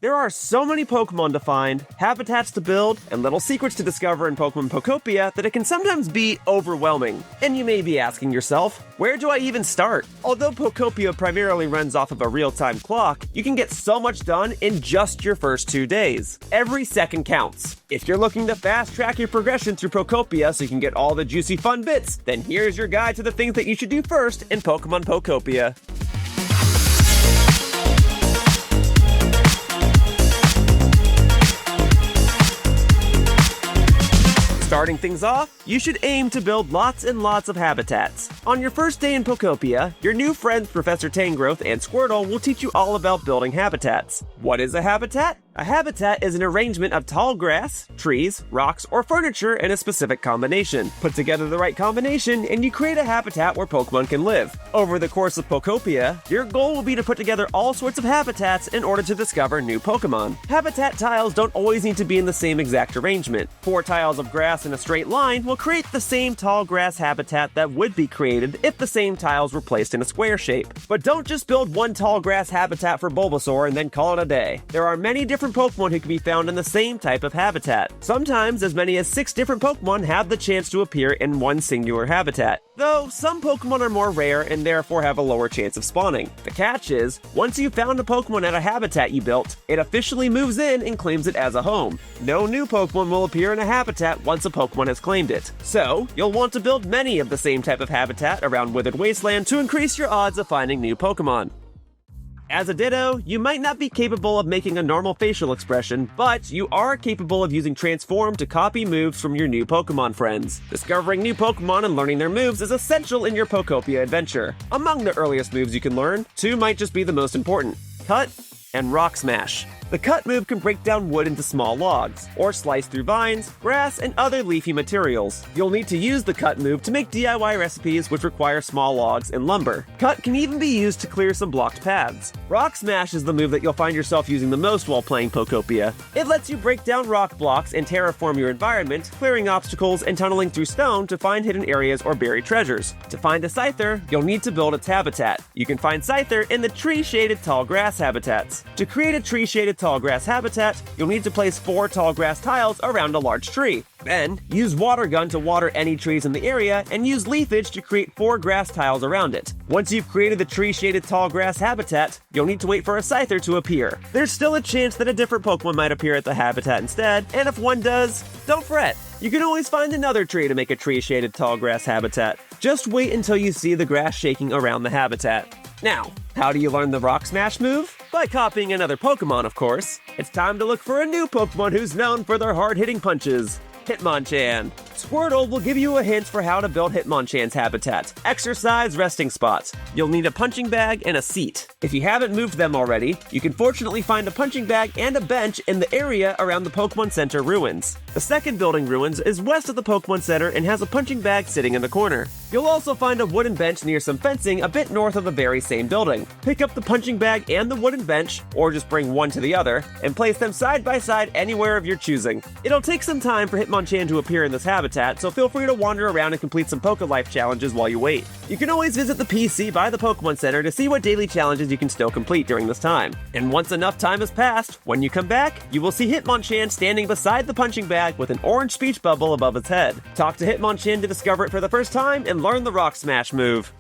There are so many Pokemon to find, habitats to build, and little secrets to discover in Pokemon Pokopia that it can sometimes be overwhelming. And you may be asking yourself, where do I even start? Although Pokopia primarily runs off of a real-time clock, you can get so much done in just your first 2 days. Every second counts. If you're looking to fast-track your progression through Pokopia so you can get all the juicy fun bits, then here's your guide to the things that you should do first in Pokemon Pokopia. Starting things off, you should aim to build lots and lots of habitats. On your first day in Pokopia, your new friends Professor Tangrowth and Squirtle will teach you all about building habitats. What is a habitat? A habitat is an arrangement of tall grass, trees, rocks, or furniture in a specific combination. Put together the right combination, and you create a habitat where Pokemon can live. Over the course of Pokopia, your goal will be to put together all sorts of habitats in order to discover new Pokemon. Habitat tiles don't always need to be in the same exact arrangement. 4 tiles of grass in a straight line will create the same tall grass habitat that would be created if the same tiles were placed in a square shape. But don't just build one tall grass habitat for Bulbasaur and then call it a day. There are many different Pokemon who can be found in the same type of habitat. Sometimes as many as 6 different Pokemon have the chance to appear in one singular habitat. Though some Pokemon are more rare and therefore have a lower chance of spawning. The catch is, once you've found a Pokemon at a habitat you built, it officially moves in and claims it as a home. No new Pokemon will appear in a habitat once a Pokemon has claimed it. So, you'll want to build many of the same type of habitat around Withered Wasteland to increase your odds of finding new Pokemon. As a Ditto, you might not be capable of making a normal facial expression, but you are capable of using Transform to copy moves from your new Pokemon friends. Discovering new Pokemon and learning their moves is essential in your Pokopia adventure. Among the earliest moves you can learn, 2 might just be the most important: Cut and Rock Smash. The Cut move can break down wood into small logs, or slice through vines, grass, and other leafy materials. You'll need to use the Cut move to make DIY recipes which require small logs and lumber. Cut can even be used to clear some blocked paths. Rock Smash is the move that you'll find yourself using the most while playing Pokopia. It lets you break down rock blocks and terraform your environment, clearing obstacles and tunneling through stone to find hidden areas or buried treasures. To find a Scyther, you'll need to build its habitat. You can find Scyther in the tree-shaded tall grass habitats. To create a tree-shaded tall grass habitat, you'll need to place 4 tall grass tiles around a large tree. Then, use Water Gun to water any trees in the area and use leafage to create 4 grass tiles around it. Once you've created the tree-shaded tall grass habitat, you'll need to wait for a Scyther to appear. There's still a chance that a different Pokemon might appear at the habitat instead, and if one does, don't fret. You can always find another tree to make a tree-shaded tall grass habitat. Just wait until you see the grass shaking around the habitat. Now, how do you learn the Rock Smash move? By copying another Pokemon, of course. It's time to look for a new Pokemon who's known for their hard-hitting punches: Hitmonchan. Squirtle will give you a hint for how to build Hitmonchan's habitat: exercise resting spots. You'll need a punching bag and a seat. If you haven't moved them already, you can fortunately find a punching bag and a bench in the area around the Pokemon Center ruins. The second building ruins is west of the Pokemon Center and has a punching bag sitting in the corner. You'll also find a wooden bench near some fencing a bit north of the very same building. Pick up the punching bag and the wooden bench, or just bring one to the other, and place them side by side anywhere of your choosing. It'll take some time for Hitmonchan to appear in this habitat, so feel free to wander around and complete some Poke-Life challenges while you wait. You can always visit the PC by the Pokemon Center to see what daily challenges you can still complete during this time. And once enough time has passed, when you come back, you will see Hitmonchan standing beside the punching bag with an orange speech bubble above its head. Talk to Hitmonchan to discover it for the first time and learn the Rock Smash move.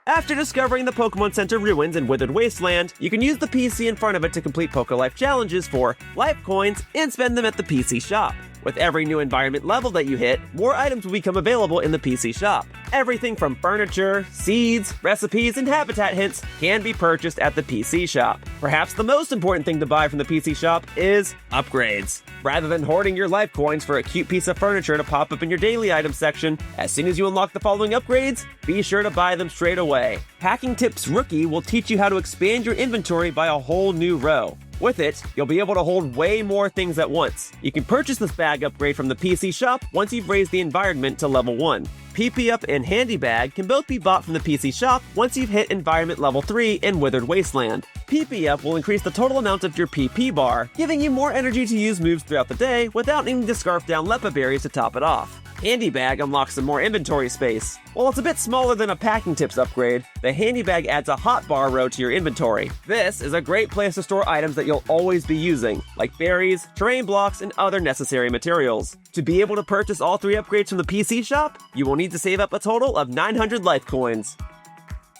After discovering the Pokemon Center ruins in Withered Wasteland, you can use the PC in front of it to complete Poke-Life challenges for life coins and spend them at the PC shop. With every new environment level that you hit, more items will become available in the PC shop. Everything from furniture, seeds, recipes, and habitat hints can be purchased at the PC shop. Perhaps the most important thing to buy from the PC shop is upgrades. Rather than hoarding your life coins for a cute piece of furniture to pop up in your daily items section, as soon as you unlock the following upgrades, be sure to buy them straight away. Hacking Tips Rookie will teach you how to expand your inventory by a whole new row. With it, you'll be able to hold way more things at once. You can purchase this bag upgrade from the PC shop once you've raised the environment to level 1. PP Up and Handy Bag can both be bought from the PC shop once you've hit environment level 3 in Withered Wasteland. PP Up will increase the total amount of your PP bar, giving you more energy to use moves throughout the day without needing to scarf down Lepa berries to top it off. Handy Bag unlocks some more inventory space. While it's a bit smaller than a Packing Tips upgrade, the Handy Bag adds a hotbar row to your inventory. This is a great place to store items that you'll always be using, like berries, terrain blocks, and other necessary materials. To be able to purchase all 3 upgrades from the PC shop, you will need to save up a total of 900 life coins.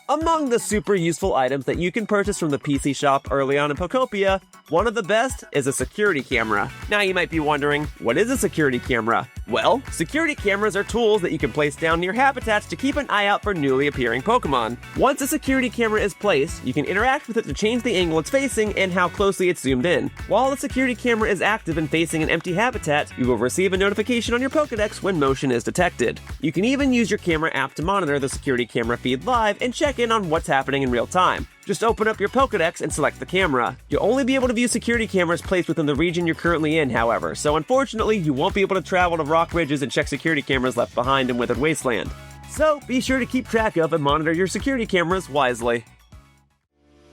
Among the super useful items that you can purchase from the PC shop early on in Pokopia, one of the best is a security camera. Now you might be wondering, what is a security camera? Well, security cameras are tools that you can place down near habitats to keep an eye out for newly appearing Pokemon. Once a security camera is placed, you can interact with it to change the angle it's facing and how closely it's zoomed in. While the security camera is active and facing an empty habitat, you will receive a notification on your Pokedex when motion is detected. You can even use your camera app to monitor the security camera feed live and check in on what's happening in real time. Just open up your Pokedex and select the camera. You'll only be able to view security cameras placed within the region you're currently in, however, so unfortunately, you won't be able to travel to rock ridges and check security cameras left behind in Withered Wasteland. So be sure to keep track of and monitor your security cameras wisely.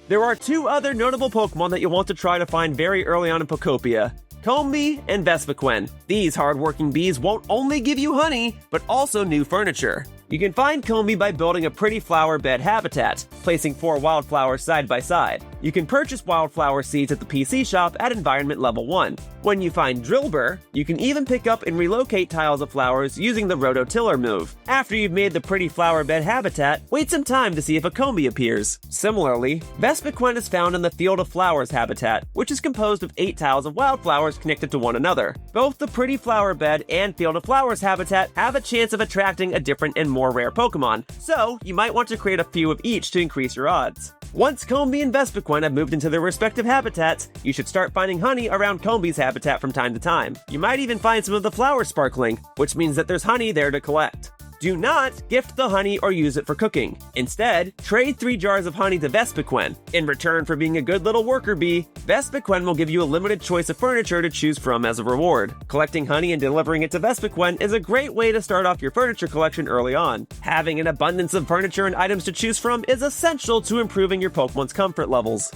There are 2 other notable Pokemon that you'll want to try to find very early on in Pokopia: Combee and Vespiquen. These hardworking bees won't only give you honey, but also new furniture. You can find Combee by building a pretty flower bed habitat, placing 4 wildflowers side by side. You can purchase wildflower seeds at the PC shop at environment level 1. When you find Drillbur, you can even pick up and relocate tiles of flowers using the Rototiller move. After you've made the pretty flower bed habitat, wait some time to see if a Combee appears. Similarly, Vespiquen is found in the Field of Flowers habitat, which is composed of 8 tiles of wildflowers connected to one another. Both the pretty flower bed and Field of Flowers habitat have a chance of attracting a different and more rare Pokemon, so you might want to create a few of each to increase your odds. Once Combee and Vespiquen have moved into their respective habitats, you should start finding honey around Combee's habitat from time to time. You might even find some of the flowers sparkling, which means that there's honey there to collect. Do not gift the honey or use it for cooking. Instead, trade 3 jars of honey to Vespiquen. In return for being a good little worker bee, Vespiquen will give you a limited choice of furniture to choose from as a reward. Collecting honey and delivering it to Vespiquen is a great way to start off your furniture collection early on. Having an abundance of furniture and items to choose from is essential to improving your Pokemon's comfort levels.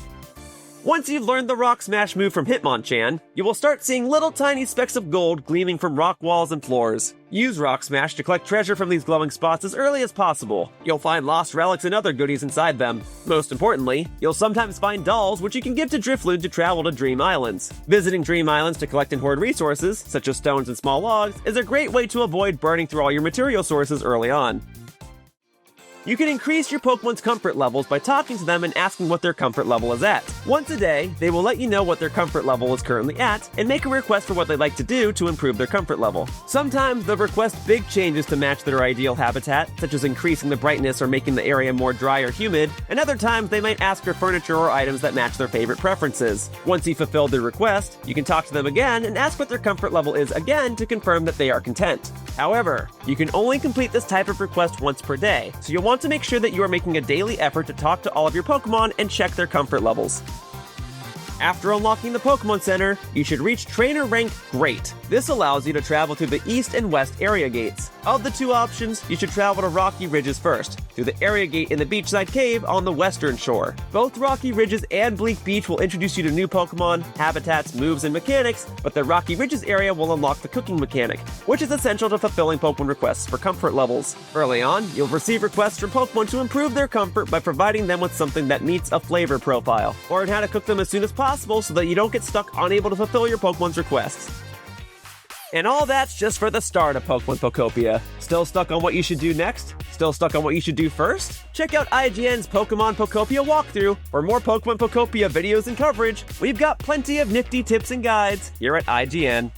Once you've learned the Rock Smash move from Hitmonchan, you will start seeing little tiny specks of gold gleaming from rock walls and floors. Use Rock Smash to collect treasure from these glowing spots as early as possible. You'll find lost relics and other goodies inside them. Most importantly, you'll sometimes find dolls which you can give to Drifloon to travel to Dream Islands. Visiting Dream Islands to collect and hoard resources, such as stones and small logs, is a great way to avoid burning through all your material sources early on. You can increase your Pokemon's comfort levels by talking to them and asking what their comfort level is at. Once a day, they will let you know what their comfort level is currently at and make a request for what they'd like to do to improve their comfort level. Sometimes they'll request big changes to match their ideal habitat, such as increasing the brightness or making the area more dry or humid, and other times they might ask for furniture or items that match their favorite preferences. Once you've fulfilled their request, you can talk to them again and ask what their comfort level is again to confirm that they are content. However, you can only complete this type of request once per day, so you'll want to make sure that you are making a daily effort to talk to all of your Pokemon and check their comfort levels. After unlocking the Pokemon Center, you should reach Trainer Rank Great. This allows you to travel through the East and West area gates. Of the 2 options, you should travel to Rocky Ridges first, through the area gate in the beachside cave on the western shore. Both Rocky Ridges and Bleak Beach will introduce you to new Pokemon, habitats, moves, and mechanics, but the Rocky Ridges area will unlock the cooking mechanic, which is essential to fulfilling Pokemon requests for comfort levels. Early on, you'll receive requests from Pokemon to improve their comfort by providing them with something that meets a flavor profile. Learn how to cook them as soon as possible so that you don't get stuck unable to fulfill your Pokemon's requests. And all that's just for the start of Pokemon Pokopia. Still stuck on what you should do next? Still stuck on what you should do first? Check out IGN's Pokemon Pokopia walkthrough for more Pokemon Pokopia videos and coverage. We've got plenty of nifty tips and guides here at IGN.